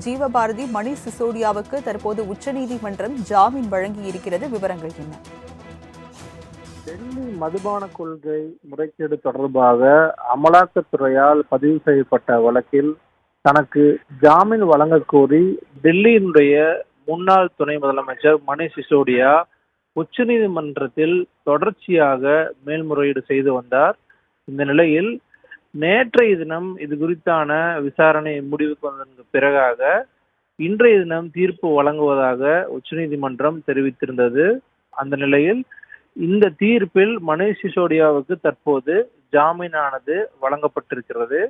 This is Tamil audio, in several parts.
ஜீவபாரதி மணீஷ் சிசோடியாவுக்கு தற்போது உச்சநீதிமன்றம் ஜாமீன் வழங்கியிருக்கிறது. விவரங்கள் என்ன? டெல்லி மதுபான கொள்கை முறைகேடு தொடர்பாக அமலாக்கத்துறையால் பதிவு செய்யப்பட்ட வழக்கில் தனக்கு ஜாமீன் வழங்கக் கோரி டெல்லியினுடைய முன்னாள் துணை முதலமைச்சர் மணீஷ் சிசோடியா உச்சநீதிமன்றத்தில் தொடர்ச்சியாக மேல்முறையீடு செய்து வந்தார். இந்த நிலையில் நேற்றைய தினம் இது குறித்தான விசாரணை முடிவுக்கு வந்ததற்கு பிறகாக இன்றைய தினம் தீர்ப்பு வழங்குவதாக உச்சநீதிமன்றம் தெரிவித்திருந்தது. அந்த நிலையில் இந்த தீர்ப்பில் மணீஷ் சிசோடியாவுக்கு தற்போது ஜாமீனானது வழங்கப்பட்டிருக்கிறது.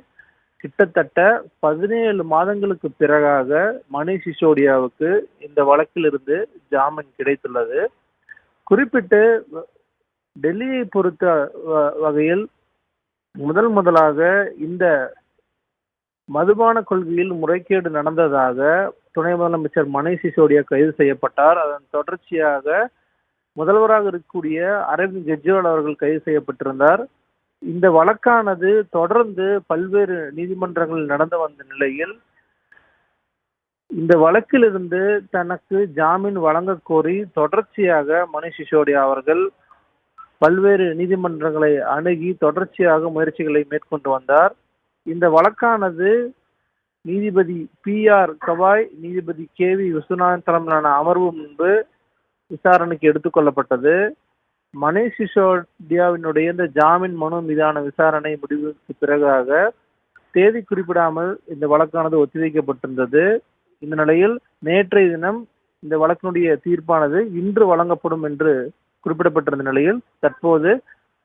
கிட்டத்தட்ட 17 மாதங்களுக்கு பிறகாக மணீஷ் சிசோடியாவுக்கு இந்த வழக்கிலிருந்து ஜாமீன் கிடைத்துள்ளது. குறிப்பிட்டு டெல்லியை பொறுத்த வகையில் முதலாக இந்த மதுபான கொள்கையில் முறைகேடு நடந்ததாக துணை முதலமைச்சர் மணீஷ் சிசோடியா கைது செய்யப்பட்டார். அதன் தொடர்ச்சியாக முதல்வராக இருக்கக்கூடிய அரவிந்த் கெஜ்ரிவால் அவர்கள் கைது செய்யப்பட்டிருந்தார். இந்த வழக்கானது தொடர்ந்து பல்வேறு நீதிமன்றங்களில் நடந்து வந்த நிலையில் இந்த வழக்கிலிருந்து தனக்கு ஜாமீன் வழங்க கோரி தொடர்ச்சியாக மணீஷ் சிசோடியா அவர்கள் பல்வேறு நீதிமன்றங்களை அணுகி தொடர்ச்சியாக முயற்சிகளை மேற்கொண்டு வந்தார். இந்த வழக்கானது நீதிபதி PR கவாய், நீதிபதி KV விஸ்வநாதன் தலைமையிலான அமர்வு முன்பு விசாரணைக்கு எடுத்துக்கொள்ளப்பட்டது. மணீஷ் சிசோடியாவினுடைய இந்த ஜாமீன் மனு மீதான விசாரணை முடிவுக்கு பிறகாக தேதி குறிப்பிடாமல் இந்த வழக்கானது ஒத்திவைக்கப்பட்டிருந்தது. இந்த நிலையில் நேற்றைய தினம் இந்த வழக்கினுடைய தீர்ப்பானது இன்று வழங்கப்படும் என்று குறிப்பிடப்பட்டிருந்த நிலையில் தற்போது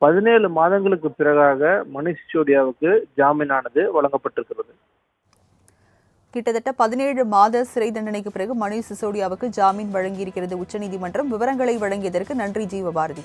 17 மாதங்களுக்கு பிறகாக மணீஷ் சிசோடியாவுக்கு ஜாமீனானது வழங்கப்பட்டிருக்கிறது. கிட்டத்தட்ட 17 மாத சிறை தண்டனைக்கு பிறகு மணீஷ் சிசோடியாவுக்கு ஜாமீன் வழங்கியிருக்கிறது உச்சநீதிமன்றம். விவரங்களை வழங்கியதற்கு நன்றி ஜீவபாரதி.